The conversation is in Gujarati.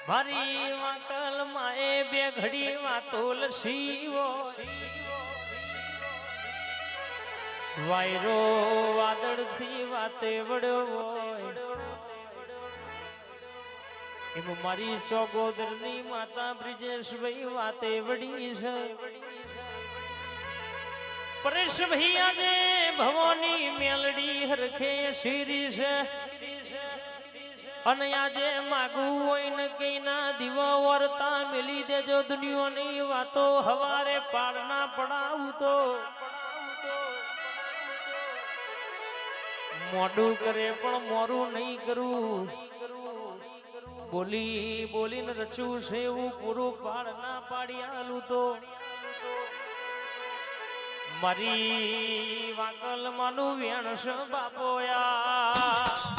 મારી વાકલ માએ બે ઘડી વાતોલ શીવો વાયરો વાદળ થી વાતે વડ્યો હોય એમ મારી સોગોદર ની માતા બ્રિજેશભાઈ વાતે વડી છે પરેશભાઈ આજે ભવાની મેલડી હરખે શીરી છે અને આજે માગું હોય ને કઈ ના દીવા વર્તા મેલી દેજો દુનિયાની વાતો હવારે પાડના પડાવું તો મોડું કરે પણ મોરું નહીં કરું બોલી બોલીને રચું છે એવું પૂરું પાડ ના પાડી આલું તો મારી વાકલ માનું વેણ છે બાપોયા